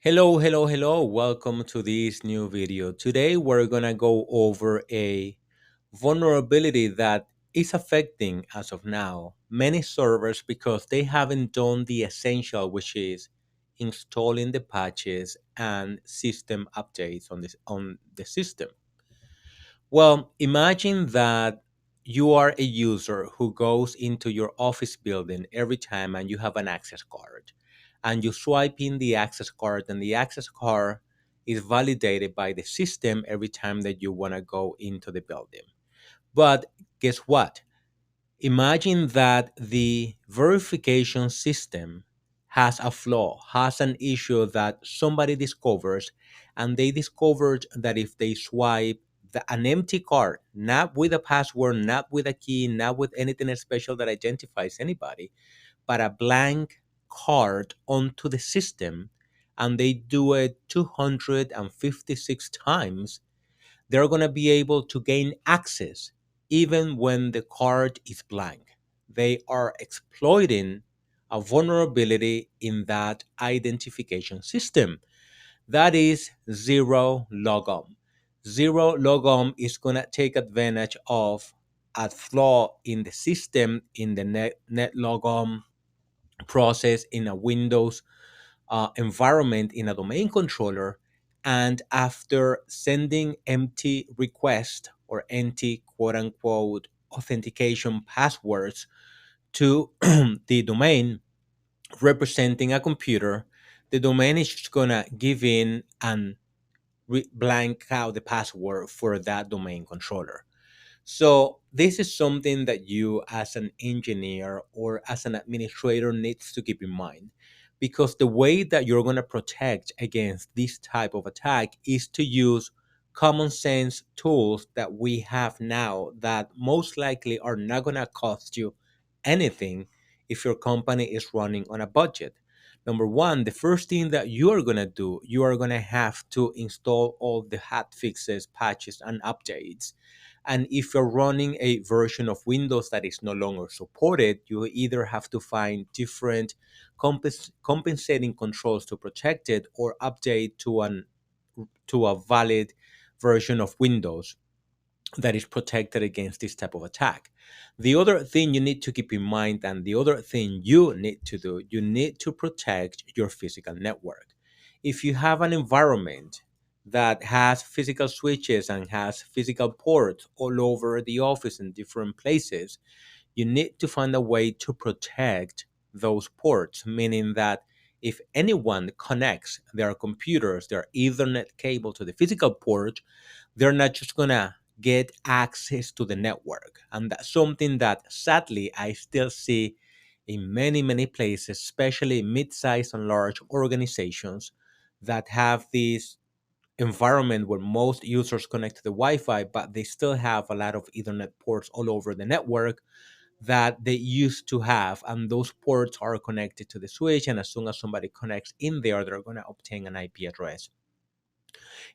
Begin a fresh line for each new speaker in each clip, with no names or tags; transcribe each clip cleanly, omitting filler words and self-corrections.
Hello. Welcome to this new video. Today we're going to go over a vulnerability that is affecting, as of now, many servers because they haven't done the essential, which is installing the patches and system updates on the system. Well, imagine that you are a user who goes into your office building every time and you have an access card. And you swipe in the access card, and the access card is validated by the system every time that you want to go into the building. But guess what? Imagine that the verification system has a flaw, has an issue that somebody discovers, and they discovered that if they swipe an empty card, not with a password, not with a key, not with anything special that identifies anybody, but a blank card onto the system, and they do it 256 times, they're going to be able to gain access even when the card is blank. They are exploiting a vulnerability in that identification system. That is zero logon. Zero logon is going to take advantage of a flaw in the system, in the net logon process in a Windows environment in a domain controller. And after sending empty request or empty quote unquote authentication passwords to the domain representing a computer, the domain is just gonna give in and blank out the password for that domain controller. So this is something that you as an engineer or as an administrator needs to keep in mind, because the way that you're going to protect against this type of attack is to use common sense tools that we have now that most likely are not going to cost you anything if your company is running on a budget. Number one, the first thing that you are going to do, you are going to have to install all the hot fixes, patches, and updates. And if you're running a version of Windows that is no longer supported, you either have to find different compensating controls to protect it or update to a valid version of Windows that is protected against this type of attack. The other thing you need to keep in mind, and the other thing you need to do, you need to protect your physical network. If you have an environment that has physical switches and has physical ports all over the office in different places, you need to find a way to protect those ports, meaning that if anyone connects their computers, their Ethernet cable to the physical port, they're not just gonna get access to the network. And that's something that sadly I still see in many places, especially mid-sized and large organizations that have this environment where most users connect to the Wi-Fi, but they still have a lot of Ethernet ports all over the network that they used to have, and those ports are connected to the switch. And as soon as somebody connects in there, they're going to obtain an IP address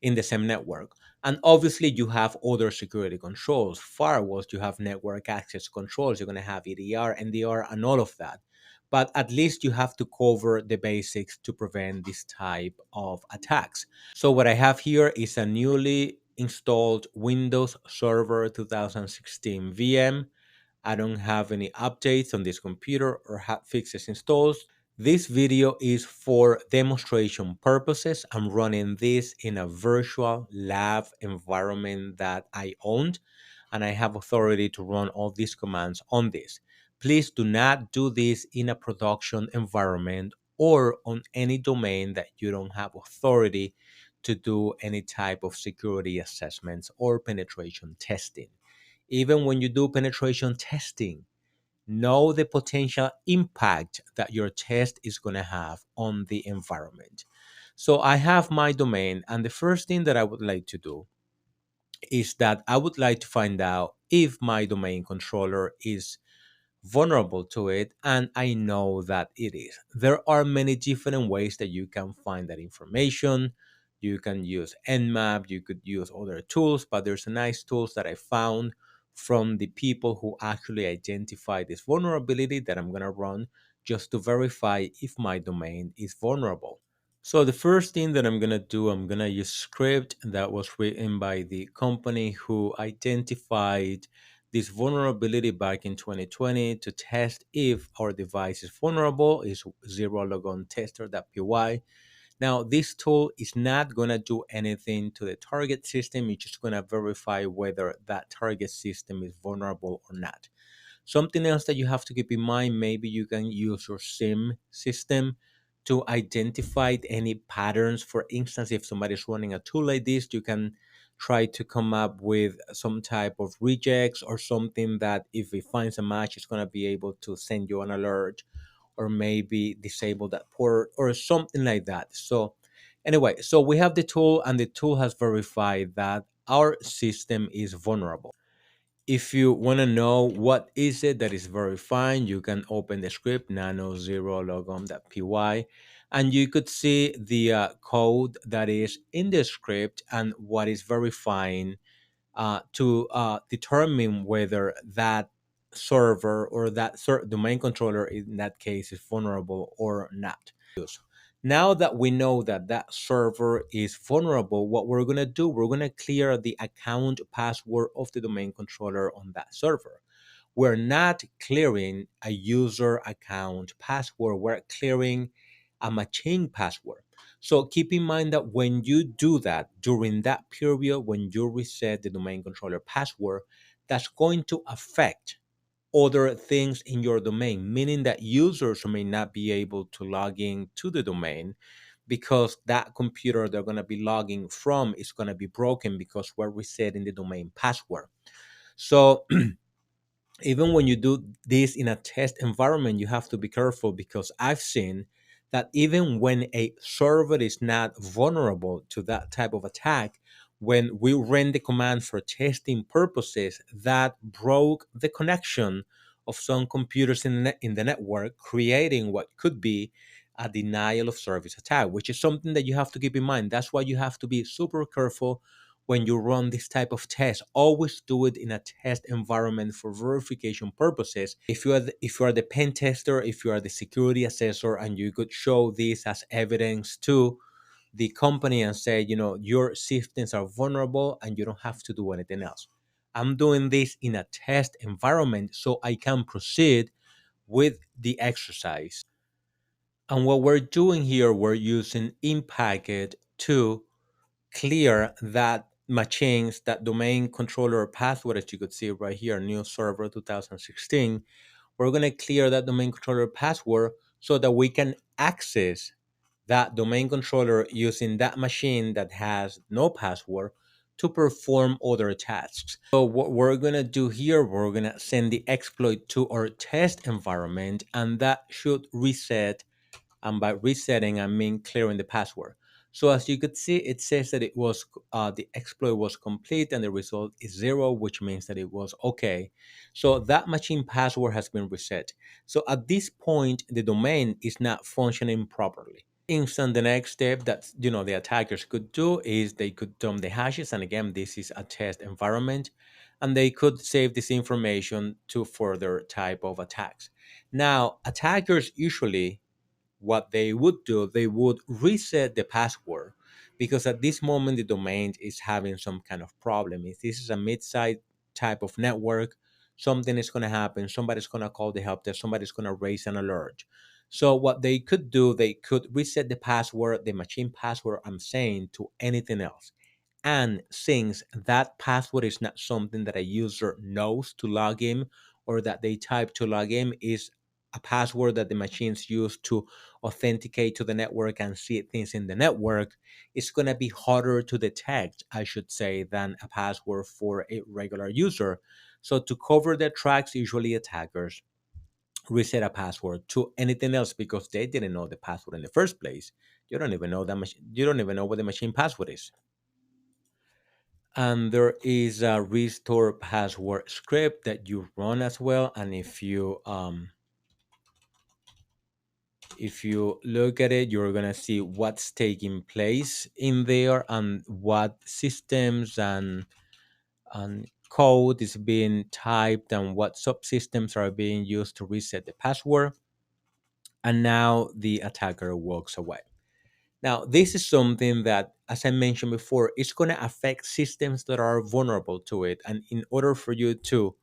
in the same network. And obviously, you have other security controls, firewalls, you have network access controls, you're going to have EDR, NDR, and all of that. But at least you have to cover the basics to prevent this type of attacks. So, what I have here is a newly installed Windows Server 2016 VM. I don't have any updates on this computer or fixes installed. This video is for demonstration purposes. I'm running this in a virtual lab environment that I owned, and I have authority to run all these commands on this. Please do not do this in a production environment or on any domain that you don't have authority to do any type of security assessments or penetration testing. Even when you do penetration testing, know the potential impact that your test is going to have on the environment. So I have my domain, and the first thing that I would like to do is that I would like to find out if my domain controller is vulnerable to it, and I know that it is. There are many different ways that you can find that information. You can use Nmap, you could use other tools, but there's a nice tools that I found from the people who actually identify this vulnerability that I'm going to run just to verify if my domain is vulnerable. So the first thing that I'm gonna do, I'm gonna use script that was written by the company who identified this vulnerability back in 2020 to test if our device is vulnerable. Is ZeroLogon tester.py. Now this tool is not gonna do anything to the target system. It's just gonna verify whether that target system is vulnerable or not. Something else that you have to keep in mind, maybe you can use your SIM system to identify any patterns. For instance, if somebody's running a tool like this, you can try to come up with some type of regex or something that if it finds a match, it's going to be able to send you an alert or maybe disable that port or something like that. So anyway, so we have the tool and the tool has verified that our system is vulnerable. If you want to know what is it that is verifying, you can open the script nano zero logom.py and you could see the code that is in the script and what is verifying to determine whether that server or that domain controller in that case is vulnerable or not. Now that we know that that server is vulnerable, what we're going to do, we're going to clear the account password of the domain controller on that server. We're not clearing a user account password, we're clearing a machine password. So keep in mind that when you do that during that period, when you reset the domain controller password, that's going to affect other things in your domain, meaning that users may not be able to log in to the domain because that computer they're going to be logging from is going to be broken because we're resetting the domain password. So even when you do this in a test environment, you have to be careful because I've seen that even when a server is not vulnerable to that type of attack, when we ran the command for testing purposes, that broke the connection of some computers in the network, creating what could be a denial of service attack, which is something that you have to keep in mind. That's why you have to be super careful when you run this type of test. Always do it in a test environment for verification purposes. If you are the pen tester, if you are the security assessor, and you could show this as evidence to the company and say, your systems are vulnerable and you don't have to do anything else. I'm doing this in a test environment so I can proceed with the exercise. And what we're doing here, we're using InPacket to clear that machines, that domain controller password, as you could see right here, new server 2016. We're going to clear that domain controller password so that we can access that domain controller using that machine that has no password to perform other tasks. So what we're going to do here, we're going to send the exploit to our test environment and that should reset, and by resetting I mean clearing the password. So as you could see, it says that it was the exploit was complete and the result is 0, which means that it was okay. So that machine password has been reset. So at this point the domain is not functioning properly. Instant, the next step that the attackers could do is they could dump the hashes, and again this is a test environment, and they could save this information to further type of attacks. Now attackers usually, what they would do, they would reset the password because at this moment the domain is having some kind of problem. If this is a mid-site type of network, something is going to happen. Somebody's going to call the help desk. Somebody's going to raise an alert. So what they could do, they could reset the password, the machine password, I'm saying, to anything else. And since that password is not something that a user knows to log in or that they type to log in, is a password that the machines use to authenticate to the network and see things in the network, it's going to be harder to detect, I should say, than a password for a regular user. So to cover their tracks, usually attackers reset a password to anything else because they didn't know the password in the first place. You don't even know that you don't even know what the machine password is. And there is a restore password script that you run as well. And if you look at it, you're gonna see what's taking place in there and what systems and code is being typed and what subsystems are being used to reset the password. And now the attacker walks away. Now, this is something that, as I mentioned before, is going to affect systems that are vulnerable to it. And in order for you to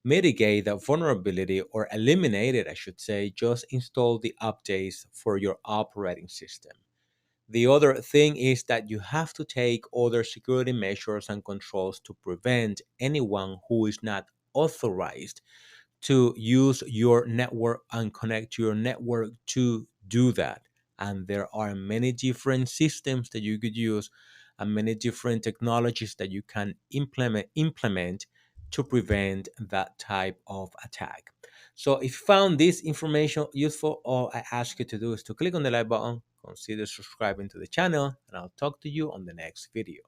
mitigate that vulnerability or eliminate it, I should say, just install the updates for your operating system. The other thing is that you have to take other security measures and controls to prevent anyone who is not authorized to use your network and connect to your network to do that. And there are many different systems that you could use and many different technologies that you can implement to prevent that type of attack. So if you found this information useful, all I ask you to do is to click on the like button, consider subscribing to the channel, and I'll talk to you on the next video.